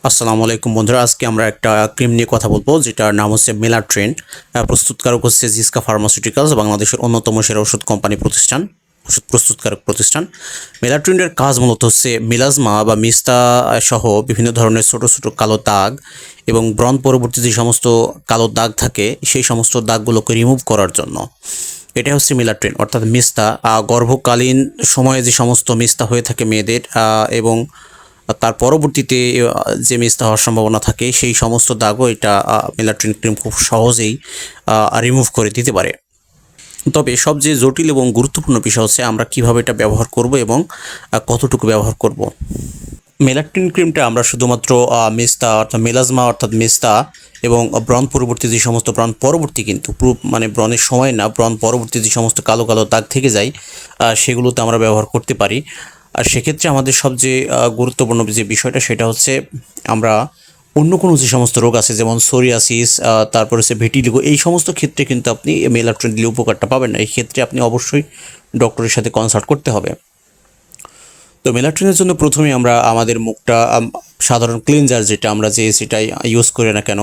আসসালামু আলাইকুম বন্ধুরা, আজকে আমরা একটা ক্রিম নিয়ে কথা বলবো যেটার নাম হচ্ছে মেলাট্রেন। প্রস্তুতকারক হচ্ছে জিসকা ফার্মাসিউটিক্যালস, বাংলাদেশের অন্যতম সেরা ওষুধ কোম্পানি প্রতিষ্ঠান, ওষুধ প্রস্তুতকারক প্রতিষ্ঠান। মেলাট্রেনের কাজ মূলত হচ্ছে মিলাজমা বা মিস্তা সহ বিভিন্ন ধরনের ছোট ছোট কালো দাগ এবং ব্রণ পরবর্তী যে সমস্ত কালো দাগ থাকে সেই সমস্ত দাগগুলোকে রিমুভ করার জন্য। এটা হচ্ছে মেলাট্রেন অর্থাৎ মিস্তা। গর্ভকালীন সময়ে যে সমস্ত মিস্তা হয়ে থাকে মেয়েদের এবং তার পরবর্তীতে যে মিস্তা হওয়ার সম্ভাবনা থাকে সেই সমস্ত দাগও এটা মেলাট্রিন ক্রিম খুব সহজেই রিমুভ করে দিতে পারে। তবে সবচেয়ে জটিল এবং গুরুত্বপূর্ণ বিষয় হচ্ছে আমরা কিভাবে এটা ব্যবহার করব এবং কতটুকু ব্যবহার করব। মেলাট্রিন ক্রিমটা আমরা শুধুমাত্র মিস্তা অর্থাৎ মেলাজমা অর্থাৎ মিস্তা এবং ব্রণ পরবর্তী যে সমস্ত ব্রণ পরবর্তী কিন্তু মানে ব্রণের সময় না, ব্রণ পরবর্তী যে সমস্ত কালো কালো দাগ থেকে যায় সেগুলোতে আমরা ব্যবহার করতে পারি। আর সেক্ষেত্রে আমাদের সবচেয়ে গুরুত্বপূর্ণ যে বিষয়টা সেটা হচ্ছে আমরা অন্য কোনো যে সমস্ত রোগ আছে যেমন সোরিয়াসিস, তারপর হচ্ছে ভিটিলিগো, এই সমস্ত ক্ষেত্রে কিন্তু আপনি মেলাট্রিন দিলে উপকারটা পাবেন না। এই ক্ষেত্রে আপনি অবশ্যই ডক্টরের সাথে কনসাল্ট করতে হবে। তো মেলাট্রিনের জন্য প্রথমে আমরা আমাদের মুখটা সাধারণ ক্লিনজার যেটা আমরা সেটাই ইউজ করি না কেন,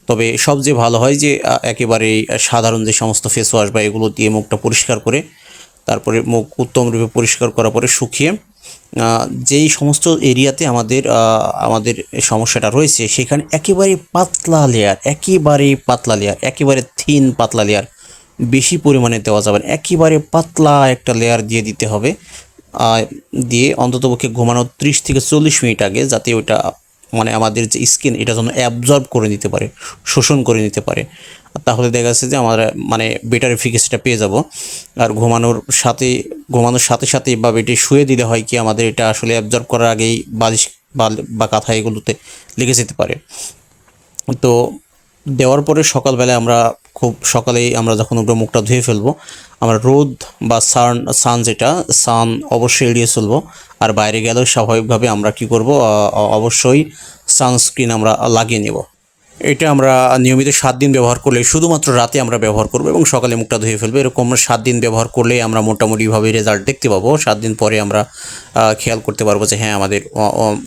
তবে সবচেয়ে ভালো হয় যে একেবারেই সাধারণ যে সমস্ত ফেস ওয়াশ বা এগুলো দিয়ে মুখটা পরিষ্কার করে তারপরে মুখ উত্তমরূপে পরিষ্কার করার পরে শুকিয়ে যেই সমস্ত এরিয়াতে আমাদের সমস্যাটা রয়েছে সেখানে একেবারে পাতলা লেয়ার, একেবারে থিন পাতলা লেয়ার, বেশি পরিমাণে দেওয়া যাবে না, একেবারে পাতলা একটা লেয়ার দিয়ে দিতে হবে। দিয়ে অন্ততপক্ষে ঘুমানোর 30 থেকে 40 মিনিট আগে, যাতে ওটা মানে আমাদের যে স্কিন এটা যেন অ্যাবজর্ব করে নিতে পারে, শোষণ করে নিতে পারে। তাহলে দেখা যাচ্ছে যে আমরা মানে বেটার এফিকেসিটা পেয়ে যাব। আর ঘুমানোর সাথে সাথে বা বেডে শুয়ে দিলে হয় কি আমাদের এটা আসলে অ্যাবজর্ব করার আগেই বালিশ বা কাঁথা এগুলোতে লেগে যেতে পারে। তো দেওয়ার পরে সকালবেলায় আমরা খুব সকালেই আমরা যখন উপরে মুখটা ধুয়ে ফেলবো, আমরা রোদ বা সান অবশ্যই এড়িয়ে চলবো। আর বাইরে গেলেও স্বাভাবিকভাবে আমরা কি করব, অবশ্যই সানস্ক্রিন আমরা লাগিয়ে নেব। এটা আমরা নিয়মিত 7 দিন ব্যবহার করলে, শুধুমাত্র রাতে আমরা ব্যবহার করব এবং সকালে মুখটা ধুয়ে ফেলবো। এরকম 7 দিন ব্যবহার করলেই আমরা মোটামুটিভাবে রেজাল্ট দেখতে পাবো। 7 দিন পরে আমরা খেয়াল করতে পারবো যে হ্যাঁ আমাদের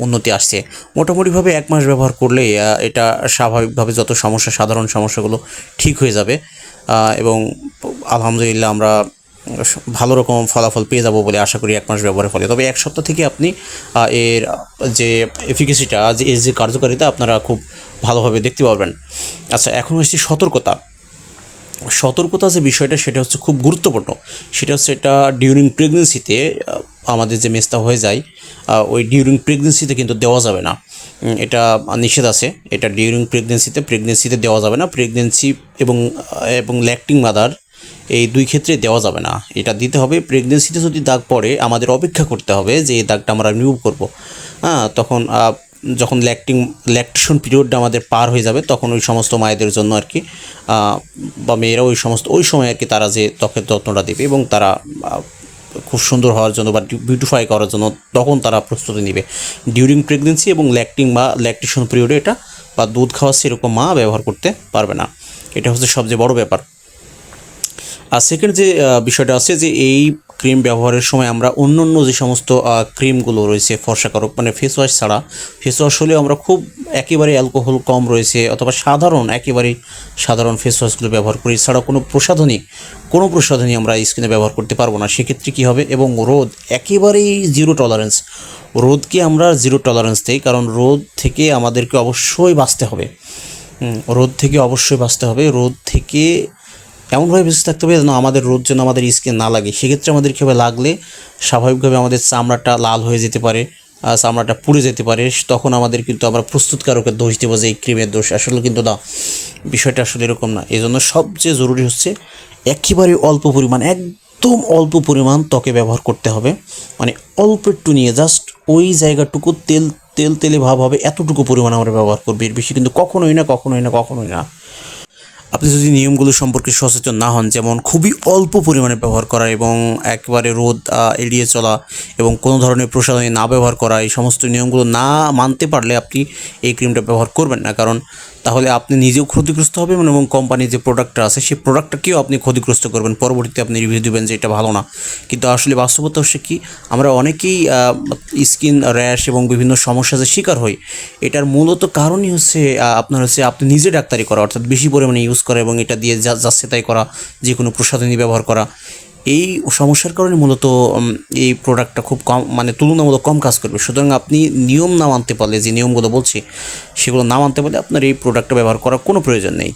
উন্নতি আসছে। মোটামুটিভাবে 1 মাস ব্যবহার করলেই এটা স্বাভাবিকভাবে যত সাধারণ সমস্যাগুলো ঠিক হয়ে যাবে এবং আলহামদুলিল্লাহ আমরা ভালো রকম ফলাফল পেয়ে যাব বলে আশা করি 1 মাস ব্যবহারের ফলে। তবে 1 সপ্তাহ থেকে আপনি এর যে এফিকেসিটা, এর যে কার্যকারিতা আপনারা খুব ভালোভাবে দেখতে পারবেন। আচ্ছা, এখন হচ্ছে সতর্কতা যে বিষয়টা সেটা হচ্ছে খুব গুরুত্বপূর্ণ। সেটা হচ্ছে এটা ডিউরিং প্রেগনেন্সিতে আমাদের যে মেস্তা হয়ে যায় ওই ডিউরিং প্রেগনেন্সিতে কিন্তু দেওয়া যাবে না, এটা নিষেধ আছে। এটা ডিউরিং প্রেগনেন্সিতে দেওয়া যাবে না। প্রেগনেন্সি এবং ল্যাকটিং মাদার এই 2 ক্ষেত্রে দেওয়া যাবে না। এটা দিতে হবে প্রেগনেন্সিতে। যদি দাগ পড়ে আমাদের অপেক্ষা করতে হবে যে এই দাগটা আমরা রিমুভ করব। তখন যখন ল্যাকটেশন পিরিয়ডটা আমাদের পার হয়ে যাবে তখন ওই সমস্ত মায়েদের জন্য আর কি বা মেয়েরা ওই সময় আর কি তারা যে ত্বকের যত্নটা দেবে এবং তারা খুব সুন্দর হওয়ার জন্য বা বিউটিফাই করার জন্য তখন তারা প্রস্তুতি নেবে। ডিউরিং প্রেগনেন্সি এবং ল্যাকটেশন পিরিয়ডে এটা বা দুধ খাওয়াচ্ছে এরকম মা ব্যবহার করতে পারবে না। এটা হচ্ছে সবচেয়ে বড় ব্যাপার। আর সেকেন্ড যে বিষয়টা আছে যে এই ক্রিম ব্যবহারের সময় আমরা অন্য যে সমস্ত ক্রিমগুলো রয়েছে ফর্সাকারক, মানে ফেস ওয়াশ ছাড়া, ফেস ওয়াশ হলেও আমরা খুব একেবারে অ্যালকোহল কম রয়েছে অথবা একেবারেই সাধারণ ফেস ওয়াশগুলো ব্যবহার করি। এছাড়া কোনো প্রসাধনী আমরা স্কিনে ব্যবহার করতে পারবো না। সেক্ষেত্রে কী হবে, এবং রোদ একেবারেই জিরো টলারেন্স, রোদকে আমরা জিরো টলারেন্স দিই, কারণ রোদ থেকে আমাদেরকে অবশ্যই বাঁচতে হবে। রোদ থেকে এমনভাবে বেঁচে থাকতে হবে যেন আমাদের রোদ যেন আমাদের স্কিন না লাগে। সেক্ষেত্রে আমাদের কীভাবে লাগলে স্বাভাবিকভাবে আমাদের চামড়াটা লাল হয়ে যেতে পারে, চামড়াটা পুড়ে যেতে পারে। তখন আমাদের কিন্তু আমরা প্রস্তুতকারকের দোষ দেবো যে এই ক্রিমের দোষ। আসলে কিন্তু না, বিষয়টা আসলে এরকম না। এই জন্য সবচেয়ে জরুরি হচ্ছে একেবারে একদম অল্প পরিমাণ ত্বকে ব্যবহার করতে হবে। মানে অল্প একটু নিয়ে জাস্ট ওই জায়গাটুকু তেলে ভাব হবে এতটুকু পরিমাণ আমরা ব্যবহার করবো। এর বেশি কিন্তু কখনোই না। আপনি যদি নিয়মগুলো সম্পর্কে সচেতন না হন, যেমন খুবই অল্প পরিমাণে ব্যবহার করা এবং একেবারে রোদ এড়িয়ে চলা এবং কোনো ধরনের প্রসাধনী না ব্যবহার করা, এই সমস্ত নিয়মগুলো না মানতে পারলে আপনি এই ক্রিমটা ব্যবহার করবেন না। কারণ তাহলে আপনি নিজেও ক্ষতিগ্রস্ত হবেন এবং কোম্পানির যে প্রোডাক্টটা আছে সেই প্রোডাক্টটাকেও আপনি ক্ষতিগ্রস্ত করবেন, পরবর্তীতে আপনি রিভিউ দেবেন যে এটা ভালো না। কিন্তু আসলে বাস্তবতা হচ্ছে কি, আমরা অনেকেই স্কিন র্যাশ এবং বিভিন্ন সমস্যা যে শিকার হই, এটার মূলত কারণই হচ্ছে আপনার হচ্ছে আপনি নিজে ডাক্তারি করা, অর্থাৎ বেশি পরিমাণে ইউজ করা এবং এটা দিয়ে যাচ্ছে তাই করা, যে কোনো প্রসাধনী ব্যবহার করা। এই সমস্যার কারণে মূলত এই প্রোডাক্টটা খুব কম, মানে তুলনামূলক কম কাজ করবে। সুতরাং আপনি নিয়ম না মানতে পারলে, যে নিয়মগুলো বলছি সেগুলো না মানতে পারলে আপনার এই প্রোডাক্টটা ব্যবহার করার কোনো প্রয়োজন নেই।